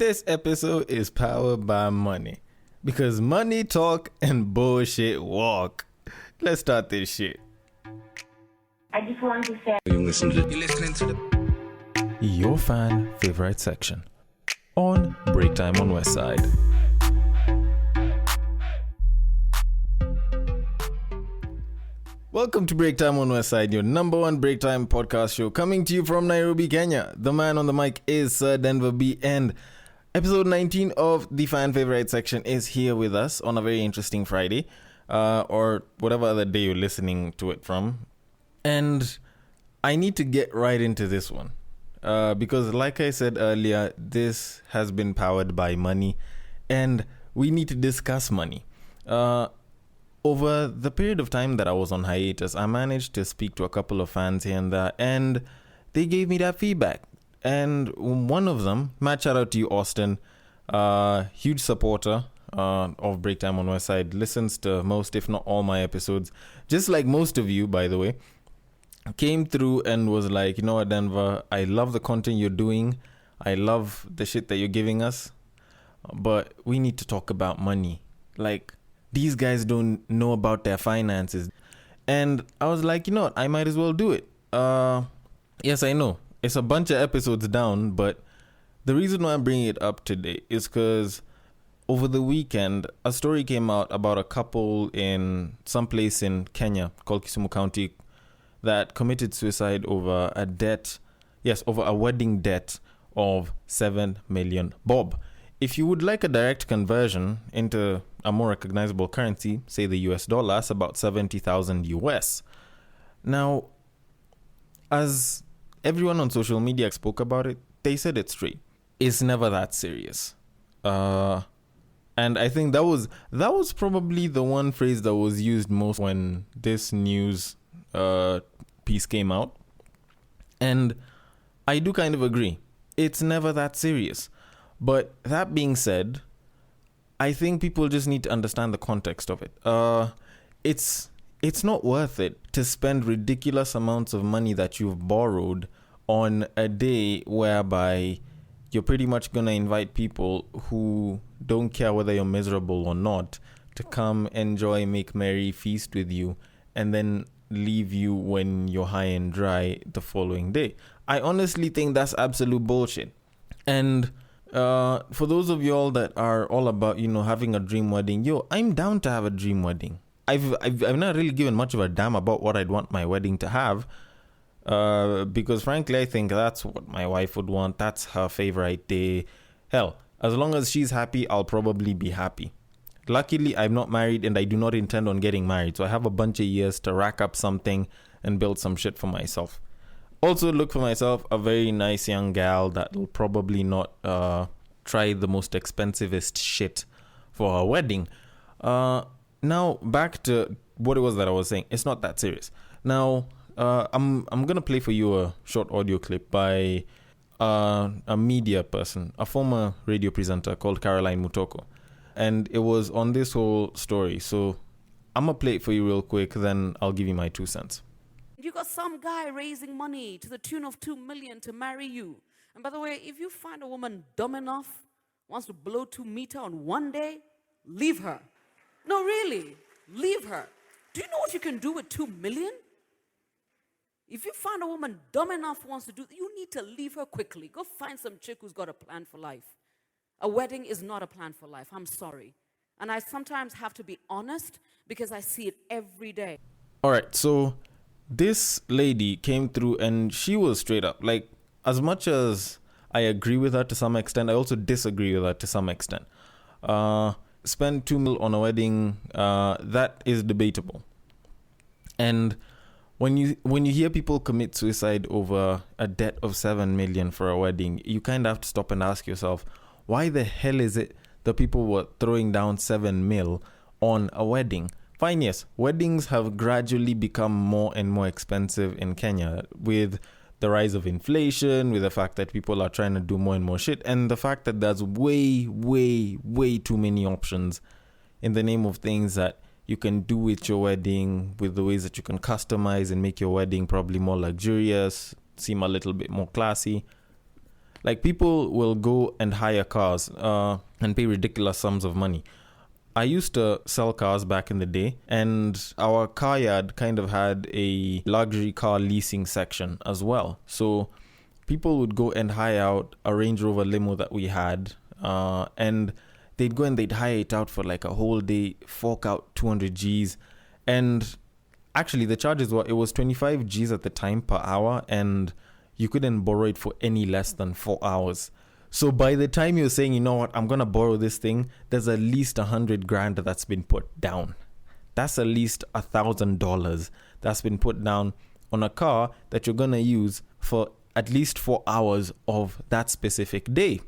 This episode is powered by money. Because money talk and bullshit walk. Let's start this shit. I just wanted to say You're listening to Your fan favorite section on Break Time on West Side. Welcome to Break Time on West Side, your number one break time podcast show, coming to you from Nairobi, Kenya. The man on the mic is Sir Denver B, and episode 19 of the fan favorite section is here with us on a very interesting Friday, or whatever other day you're listening to it from. And I need to get right into this one, because like I said earlier, this has been powered by money, and we need to discuss money. Over the period of time that I was on hiatus, I managed to speak to a couple of fans here and there, and they gave me that feedback. And one of them, mad shout out to you, Austin, huge supporter of Break Time on West Side, listens to most, if not all, my episodes, just like most of you, by the way, came through and was like, you know what, Denver, I love the content you're doing. I love the shit that you're giving us, but we need to talk about money. Like, these guys don't know about their finances. And I was like, you know what, I might as well do it. Yes, I know. It's a bunch of episodes down, but the reason why I'm bringing it up today is because over the weekend, a story came out about a couple in some place in Kenya called Kisumu County that committed suicide over a debt. Yes, over a wedding debt of 7 million bob. If you would like a direct conversion into a more recognizable currency, say the US dollar, that's about 70,000 US. Now, as everyone on social media spoke about it, they said it straight. It's never that serious. And I think that was probably the one phrase that was used most when this news piece came out. And I do kind of agree. It's never that serious. But that being said, I think people just need to understand the context of it. It's not worth it to spend ridiculous amounts of money that you've borrowed on a day whereby you're pretty much going to invite people who don't care whether you're miserable or not to come, enjoy, make merry, feast with you, and then leave you when you're high and dry the following day. I honestly think that's absolute bullshit. And for those of y'all that are all about, having a dream wedding, I'm down to have a dream wedding. I've not really given much of a damn about what I'd want my wedding to have, because frankly, I think that's what my wife would want. That's her favorite day. Hell, as long as she's happy, I'll probably be happy. Luckily, I'm not married and I do not intend on getting married, so I have a bunch of years to rack up something and build some shit for myself. Also, look for myself a very nice young gal that will probably not try the most expensivest shit for her wedding. Now, back to what it was that I was saying. It's not that serious. Now, I'm going to play for you a short audio clip by a media person, a former radio presenter called Caroline Mutoko. And it was on this whole story. So I'm going to play it for you real quick, then I'll give you my 2 cents. You got some guy raising money to the tune of 2 million to marry you. And by the way, if you find a woman dumb enough, wants to blow 2 meter on one day, leave her. No, really, leave her. Do you know what you can do with 2 million? If you find a woman dumb enough who wants to do, you need to leave her quickly. Go find some chick who's got a plan for life. A wedding is not a plan for life. I'm sorry. And I sometimes have to be honest because I see it every day. All right, so this lady came through and she was straight up. Like, as much as I agree with her to some extent, I also disagree with her to some extent. Spend 2 mil on a wedding, that is debatable. And when you hear people commit suicide over a debt of 7 million for a wedding, you kind of have to stop and ask yourself, why the hell is it that people were throwing down 7 mil on a wedding? Fine, yes, weddings have gradually become more and more expensive in Kenya with the rise of inflation, with the fact that people are trying to do more and more shit, and the fact that there's way, way, way too many options in the name of things that you can do with your wedding, with the ways that you can customize and make your wedding probably more luxurious, seem a little bit more classy. Like, people will go and hire cars and pay ridiculous sums of money. I used to sell cars back in the day, and our car yard kind of had a luxury car leasing section as well. So people would go and hire out a Range Rover limo that we had, and they'd go and they'd hire it out for like a whole day, fork out 200 Gs. And actually the charges were, it was 25 Gs at the time per hour, and you couldn't borrow it for any less than 4 hours. So by the time you're saying, you know what, I'm going to borrow this thing, there's at least 100 grand that's been put down. That's at least $1,000 that's been put down on a car that you're going to use for at least 4 hours of that specific day.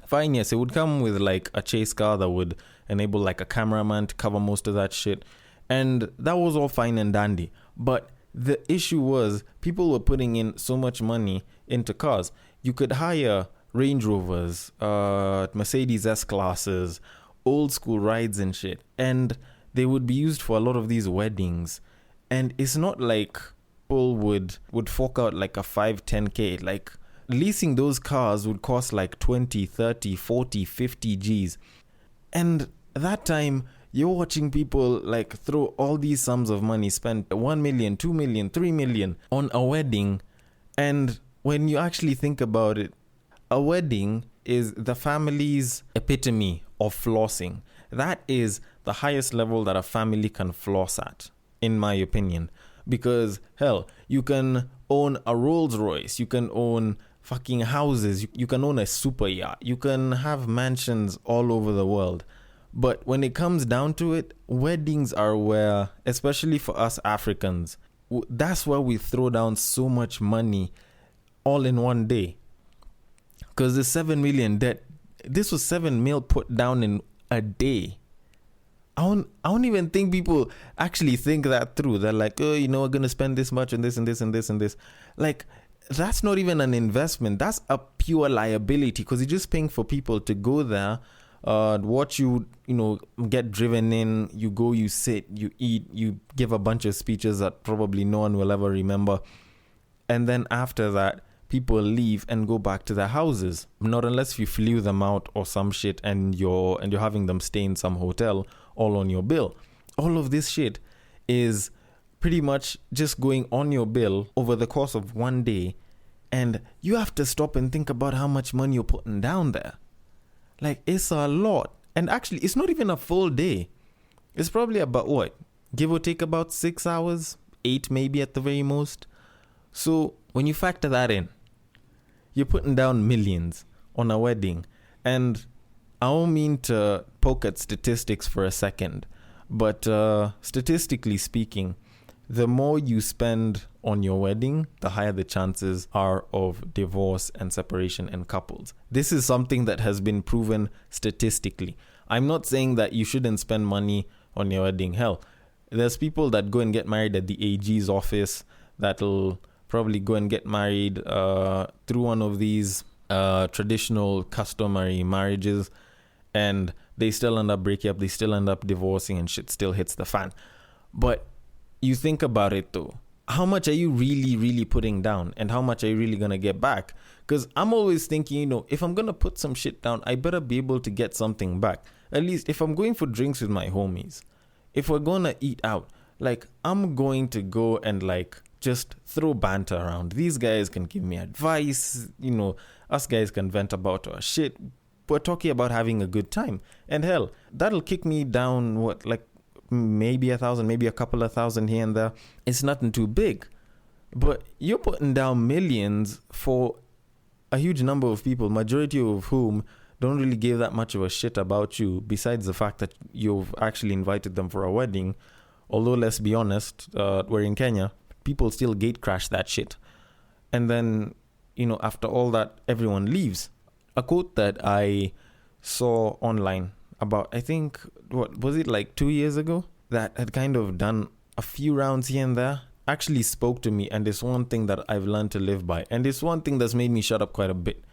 Fine, yes, it would come with like a chase car that would enable like a cameraman to cover most of that shit. And that was all fine and dandy. But the issue was people were putting in so much money into cars. You could hire Range Rovers, Mercedes S-classes, old school rides and shit. And they would be used for a lot of these weddings. And it's not like people would fork out like a 5-10K. Like, leasing those cars would cost like 20, 30, 40, 50 Gs. And that time, you're watching people like throw all these sums of money, spend 1 million, 2 million, 3 million on a wedding. And when you actually think about it, a wedding is the family's epitome of flossing. That is the highest level that a family can floss at, in my opinion. Because, hell, you can own a Rolls Royce, you can own fucking houses, you can own a super yacht, you can have mansions all over the world. But when it comes down to it, weddings are where, especially for us Africans, that's where we throw down so much money all in one day. Because the 7 million debt, this was 7 mil put down in a day. I don't even think people actually think that through. They're like, oh, you know, we're going to spend this much on this and this and this and this. Like, that's not even an investment. That's a pure liability, because you're just paying for people to go there, watch you, get driven in. You go, you sit, you eat, you give a bunch of speeches that probably no one will ever remember. And then after that, people leave and go back to their houses. Not unless you flew them out or some shit and you're having them stay in some hotel all on your bill. All of this shit is pretty much just going on your bill over the course of one day. And you have to stop and think about how much money you're putting down there. Like, it's a lot. And actually, it's not even a full day. It's probably about what? Give or take about 6 hours, 8 maybe at the very most. So when you factor that in, you're putting down millions on a wedding. And I don't mean to poke at statistics for a second, but statistically speaking, the more you spend on your wedding, the higher the chances are of divorce and separation in couples. This is something that has been proven statistically. I'm not saying that you shouldn't spend money on your wedding. Hell, there's people that go and get married at the AG's office that'll probably go and get married through one of these traditional customary marriages, and they still end up breaking up, they still end up divorcing, and shit still hits the fan. But you think about it though, how much are you really putting down, and how much are you really gonna get back? Because I'm always thinking, if I'm gonna put some shit down, I better be able to get something back. At least if I'm going for drinks with my homies, if we're gonna eat out, like, I'm going to go and like just throw banter around. These guys can give me advice, us guys can vent about our shit. We're talking about having a good time. And hell, that'll kick me down, maybe 1,000, maybe a couple of thousand here and there. It's nothing too big. But you're putting down millions for a huge number of people, majority of whom don't really give that much of a shit about you, besides the fact that you've actually invited them for a wedding. Although, let's be honest, we're in Kenya, people still gate crash that shit. And then, after all that, everyone leaves. A quote that I saw online about, I think, what was it, like 2 years ago, that had kind of done a few rounds here and there, actually spoke to me. And it's one thing that I've learned to live by. And it's one thing that's made me shut up quite a bit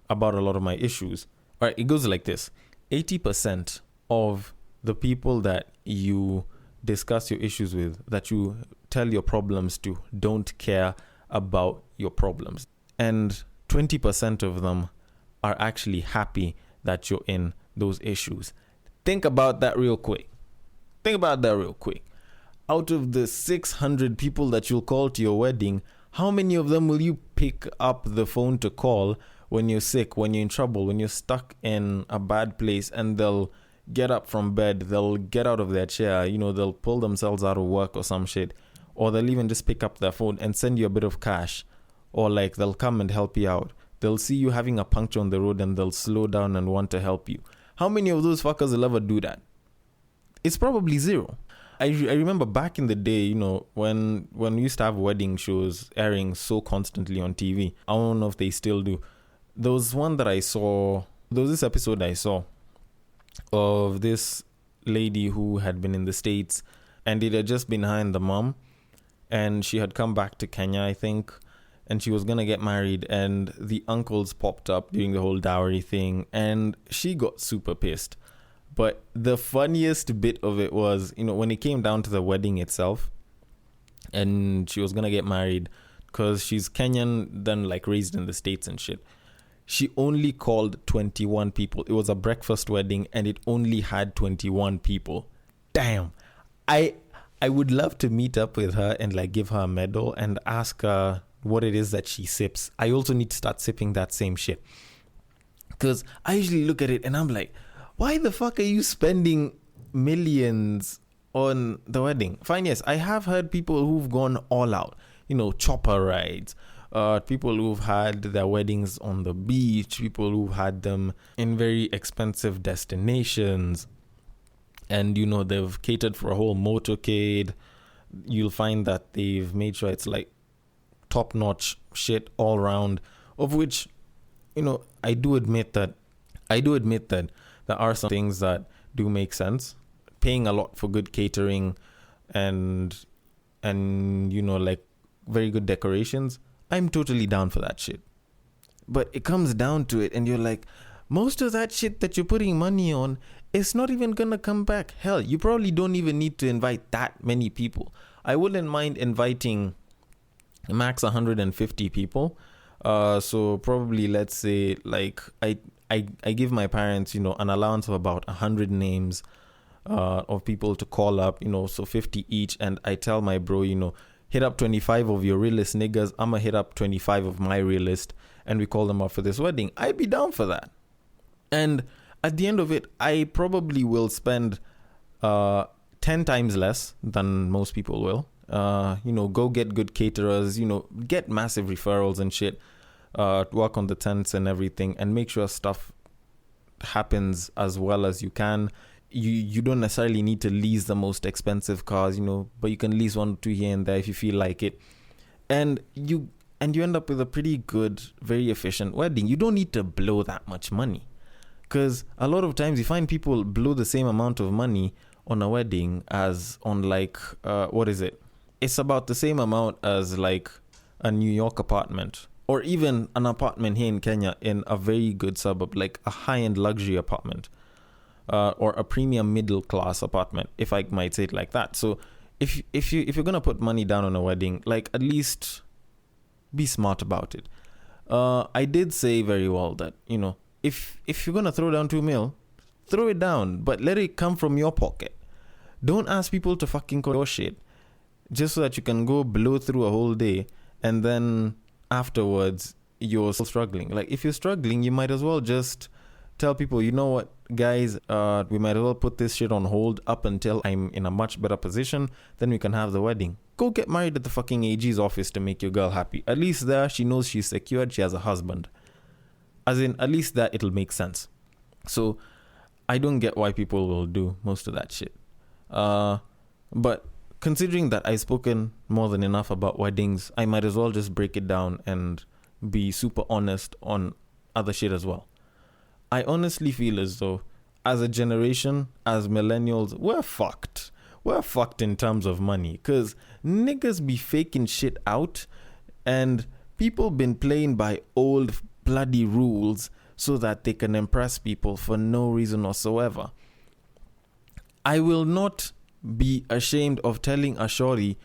about a lot of my issues. All right, it goes like this. 80% of the people that you discuss your issues with, that you tell your problems to, don't care about your problems. And 20% of them are actually happy that you're in those issues. Think about that real quick. Out of the 600 people that you'll call to your wedding, how many of them will you pick up the phone to call when you're sick, when you're in trouble, when you're stuck in a bad place, and they'll get up from bed, they'll get out of their chair, they'll pull themselves out of work or some shit, or they'll even just pick up their phone and send you a bit of cash, or like they'll come and help you out. They'll see you having a puncture on the road and they'll slow down and want to help you. How many of those fuckers will ever do that? It's probably zero. I remember back in the day, when we used to have wedding shows airing so constantly on TV. I don't know if they still do. There was this episode I saw of this lady who had been in the States, and it had just been her and the mom, and she had come back to Kenya, I think, and she was going to get married, and the uncles popped up during the whole dowry thing, and she got super pissed. But the funniest bit of it was, when it came down to the wedding itself, and she was going to get married, because she's Kenyan, then like raised in the States and shit. She only called 21 people. It was a breakfast wedding, and it only had 21 people. Damn. I would love to meet up with her and like give her a medal and ask her what it is that she sips. I also need to start sipping that same shit. Because I usually look at it and I'm like, why the fuck are you spending millions on the wedding? Fine, yes, I have heard people who've gone all out. Chopper rides. People who've had their weddings on the beach. People who've had them in very expensive destinations. And, they've catered for a whole motorcade. You'll find that they've made sure it's like top-notch shit all around. Of which, I do admit that there are some things that do make sense. Paying a lot for good catering and like very good decorations, I'm totally down for that shit. But it comes down to it and you're like, most of that shit that you're putting money on, it's not even gonna come back. Hell, you probably don't even need to invite that many people. I wouldn't mind inviting max 150 people. So probably, let's say, like I give my parents, an allowance of about 100 names of people to call up, so 50 each. And I tell my bro, hit up 25 of your realist niggas. I'm going to hit up 25 of my realist. And we call them up for this wedding. I'd be down for that. And at the end of it, I probably will spend 10 times less than most people will. Go get good caterers, get massive referrals and shit. Work on the tents and everything and make sure stuff happens as well as you can. You don't necessarily need to lease the most expensive cars, but you can lease one or two here and there if you feel like it. And you end up with a pretty good, very efficient wedding. You don't need to blow that much money. Because a lot of times you find people blow the same amount of money on a wedding as on like, what is it? It's about the same amount as like a New York apartment. Or even an apartment here in Kenya in a very good suburb, like a high-end luxury apartment, or a premium middle-class apartment, if I might say it like that. So, if you're gonna put money down on a wedding, like at least be smart about it. I did say very well that if you're gonna throw down $2 million, throw it down, but let it come from your pocket. Don't ask people to fucking call your shit just so that you can go blow through a whole day and then afterwards you're still struggling. Like if you're struggling, you might as well just tell people, you know what guys, we might as well put this shit on hold up until I'm in a much better position, then we can have the wedding. Go get married at the fucking AG's office to make your girl happy. At least there she knows she's secured, she has a husband. As in, at least that it'll make sense. So I don't get why people will do most of that shit. But considering that I've spoken more than enough about weddings, I might as well just break it down and be super honest on other shit as well. I honestly feel as though, as a generation, as millennials, we're fucked. We're fucked in terms of money. Because niggas be faking shit out and people been playing by old bloody rules so that they can impress people for no reason whatsoever. I will not be ashamed of telling a shorty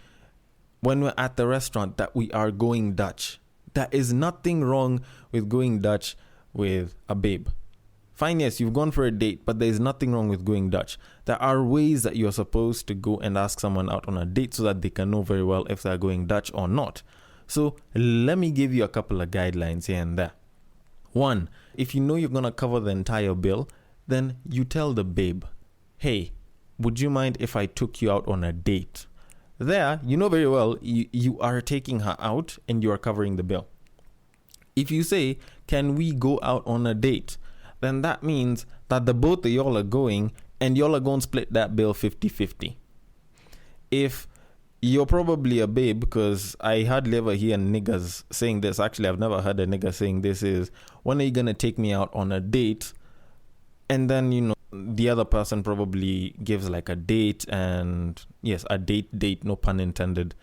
when we're at the restaurant that we are going Dutch. There is nothing wrong with going Dutch with a babe. Fine, yes, you've gone for a date, but there's nothing wrong with going Dutch. There are ways that you're supposed to go and ask someone out on a date so that they can know very well if they're going Dutch or not. So let me give you a couple of guidelines here and there. 1, if you know you're going to cover the entire bill, then you tell the babe, hey, would you mind if I took you out on a date? There, you know very well you are taking her out and you are covering the bill. If you say, can we go out on a date? Then that means that the both of y'all are going and y'all are going to split that bill 50-50. If you're probably a babe, because I hardly ever hear niggas saying this. Actually, I've never heard a nigga saying this is, when are you going to take me out on a date? And then, you know, the other person probably gives like a date and, yes, a date, no pun intended,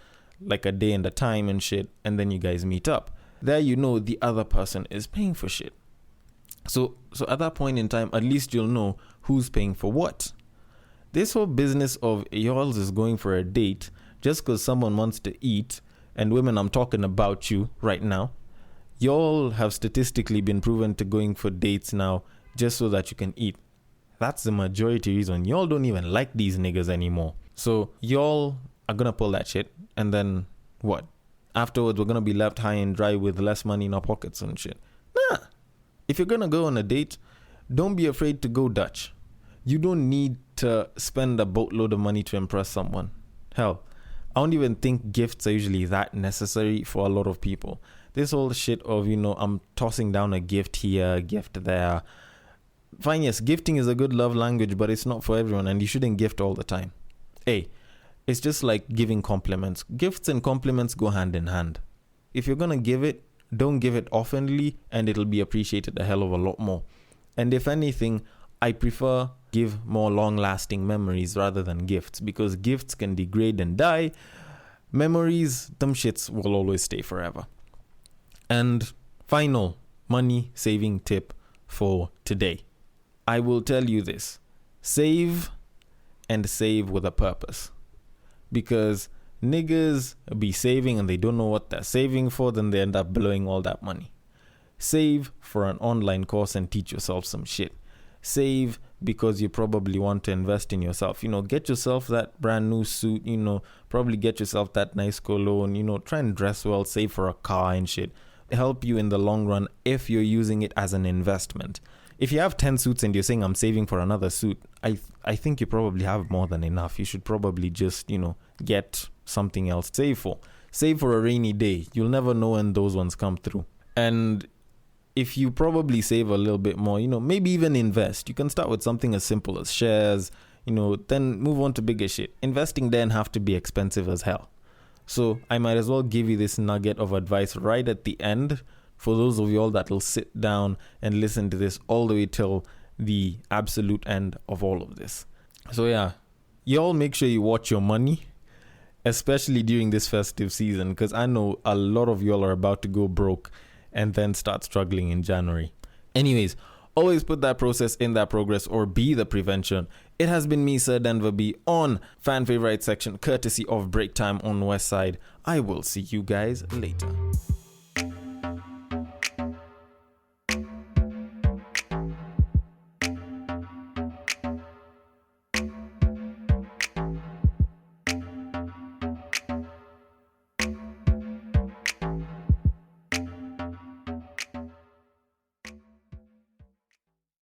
like a day and a time and shit. And then you guys meet up. There, you know, the other person is paying for shit. So at that point in time, at least you'll know who's paying for what. This whole business of y'all is going for a date just because someone wants to eat, and women, I'm talking about you right now, y'all have statistically been proven to going for dates now just so that you can eat. That's the majority reason. Y'all don't even like these niggas anymore. So y'all are going to pull that shit, and then what? Afterwards, we're going to be left high and dry with less money in our pockets and shit. Nah. If you're going to go on a date, don't be afraid to go Dutch. You don't need to spend a boatload of money to impress someone. Hell, I don't even think gifts are usually that necessary for a lot of people. This whole shit of, you know, I'm tossing down a gift here, a gift there. Fine, yes, gifting is a good love language, but it's not for everyone, and you shouldn't gift all the time. Hey, it's just like giving compliments. Gifts and compliments go hand in hand. If you're going to give it, don't give it oftenly, and it'll be appreciated a hell of a lot more. And if anything, I prefer give more long-lasting memories rather than gifts, because gifts can degrade and die. Memories, them shits will always stay forever. And final money saving tip for today. I will tell you this. Save, and save with a purpose. Because niggas be saving and they don't know what they're saving for, then they end up blowing all that money. Save for an online course and teach yourself some shit. Save because you probably want to invest in yourself. You know, get yourself that brand new suit, you know, probably get yourself that nice cologne, you know, try and dress well, save for a car and shit. Help you in the long run if you're using it as an investment. If you have 10 suits and you're saying I'm saving for another suit, I think you probably have more than enough. You should probably just, you know, get something else to save for. Save for a rainy day. You'll never know when those ones come through. And if you probably save a little bit more, you know, maybe even invest. You can start with something as simple as shares, you know, then move on to bigger shit. Investing then have to be expensive as hell. So I might as well give you this nugget of advice right at the end for those of y'all that will sit down and listen to this all the way till the absolute end of all of this. So yeah, y'all make sure you watch your money, especially during this festive season, because I know a lot of y'all are about to go broke and then start struggling in January. Anyways, always put that process in that progress, or be the prevention. It has been me, Sir Denver B, on Fan Favorite section, courtesy of Break Time on West Side. I will see you guys later.